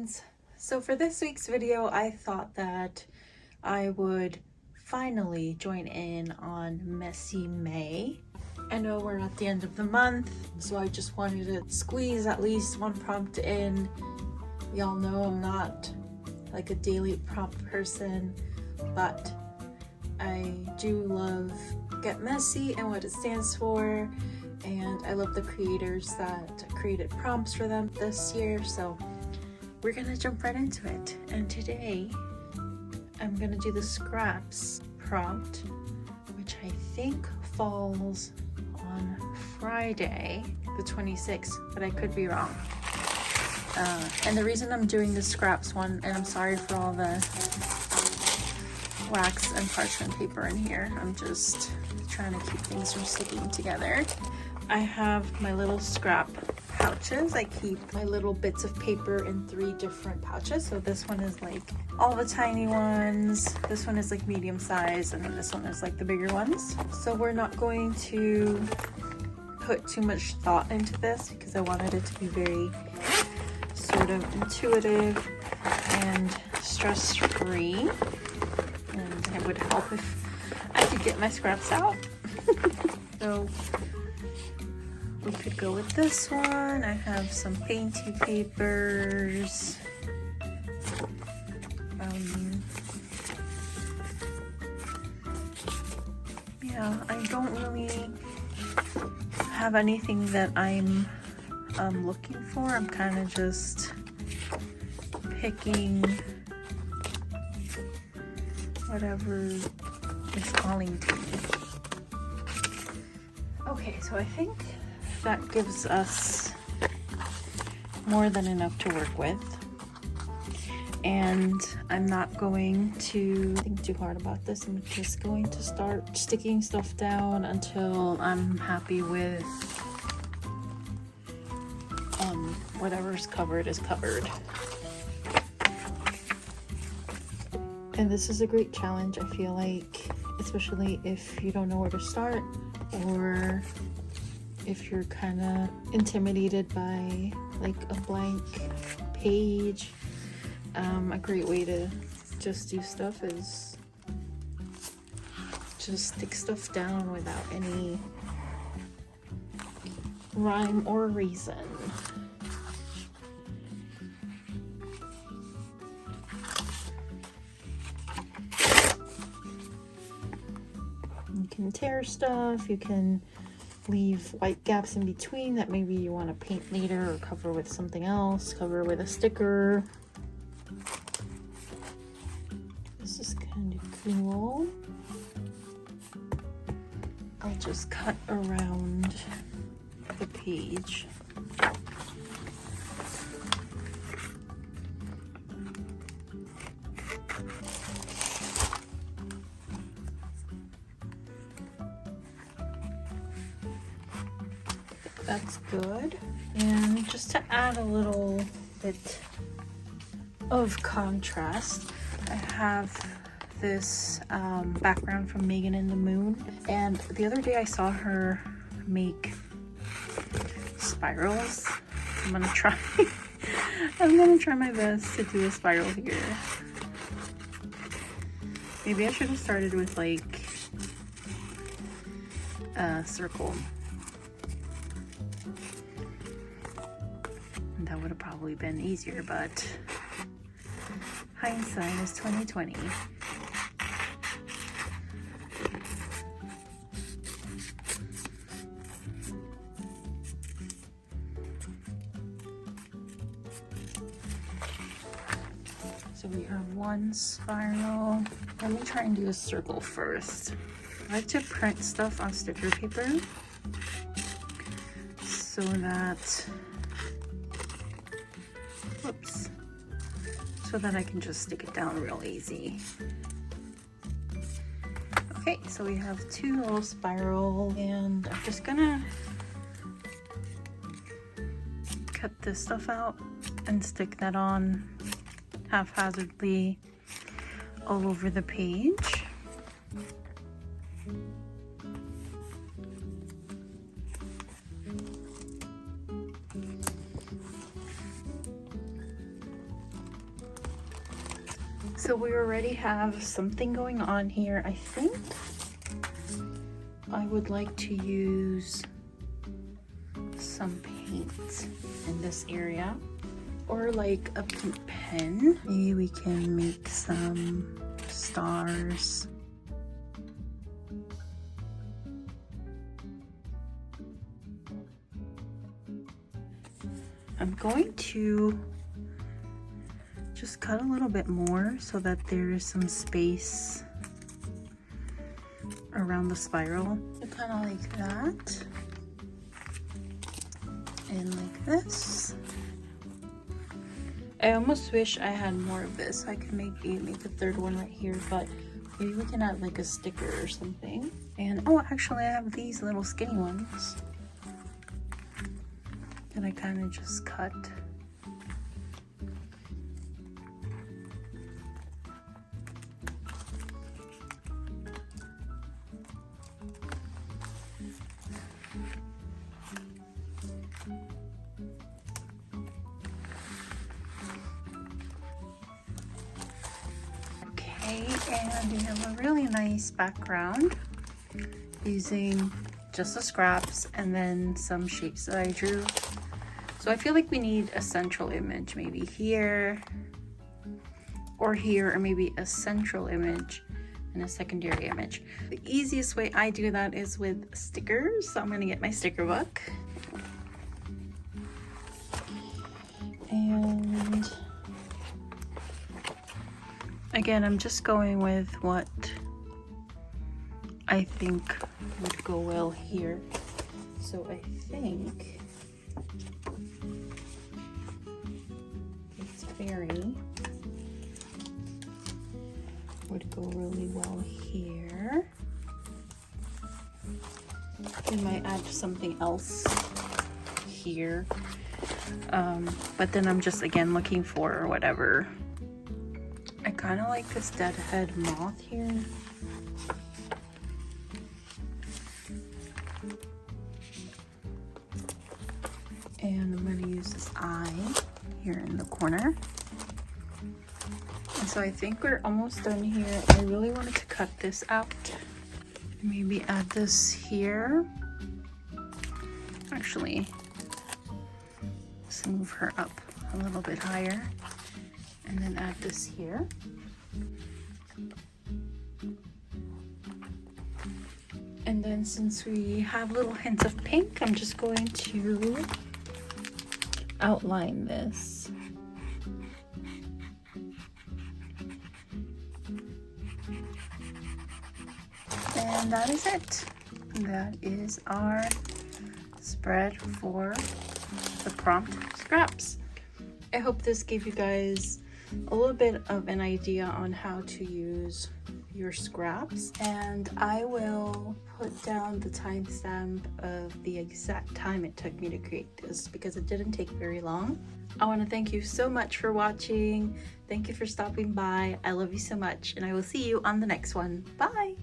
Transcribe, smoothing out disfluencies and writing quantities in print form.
friends. So for this week's video, I thought that I would finally join in on Messy May. I know we're at the end of the month, so I just wanted to squeeze at least one prompt in. Y'all know I'm not like a daily prompt person, but I do love Get Messy and what it stands for, and I love the creators that created prompts for them this year, so we're gonna jump right into it. And today I'm gonna do the scraps prompt, which I think falls on Friday the 26th, but I could be wrong. And the reason I'm doing the scraps one, and I'm sorry for all the wax and parchment paper in here, I'm just trying to keep things from sticking together. I have my little scrap pouches. I keep my little bits of paper in 3 different pouches. So this one is like all the tiny ones, this one is like medium size, and then this one is like the bigger ones. So we're not going to put too much thought into this because I wanted it to be very sort of intuitive and stress-free, and it would help if I could get my scraps out. So we could go with this one. I have some painty papers. Yeah, I don't really have anything that I'm looking for. I'm kind of just picking whatever is calling to me. Okay, so I think that gives us more than enough to work with, and I'm not going to think too hard about this. I'm just going to start sticking stuff down until I'm happy with whatever's covered is covered. And this is a great challenge, I feel like, especially if you don't know where to start, or if you're kind of intimidated by like a blank page. A great way to just do stuff is just stick stuff down without any rhyme or reason. You can tear stuff, you can leave white gaps in between that maybe you want to paint later or cover with something else, cover with a sticker. This is kind of cool. I'll just cut around the page. That's good. And just to add a little bit of contrast, I have this background from Megan and the Moon, and the other day I saw her make spirals. I'm gonna try my best to do a spiral here. Maybe I should have started with like a circle. That would have probably been easier, but hindsight is 2020. So we have one spiral. Let me try and do a circle first. I like to print stuff on sticker paper so that I can just stick it down real easy. Okay, so we have 2 little spiral, and I'm just gonna cut this stuff out and stick that on haphazardly all over the page. So we already have something going on here. I think I would like to use some paint in this area, or like a pink pen. Maybe we can make some stars. I'm going to just cut a little bit more so that there is some space around the spiral. So kind of like that. And like this. I almost wish I had more of this. I could maybe make a third one right here, but maybe we can add like a sticker or something. And oh, actually I have these little skinny ones that I kind of just cut. And we have a really nice background using just the scraps and then some shapes that I drew. So I feel like we need a central image, maybe here or here, or maybe a central image and a secondary image. The easiest way I do that is with stickers. So I'm gonna get my sticker book. And again, I'm just going with what I think would go well here. So I think this fairy would go really well here. We might add something else here. But then I'm just again looking for whatever. I kind of like this deadhead moth here. And I'm going to use this eye here in the corner. And so I think we're almost done here. I really wanted to cut this out. Maybe add this here. Actually, let's move her up a little bit higher. And then add this here. And then since we have little hints of pink, I'm just going to outline this. And that is it. That is our spread for the prompt scraps. I hope this gave you guys a little bit of an idea on how to use your scraps, and I will put down the timestamp of the exact time it took me to create this because it didn't take very long. I want to thank you so much for watching. Thank you for stopping by. I love you so much, and I will see you on the next one. Bye.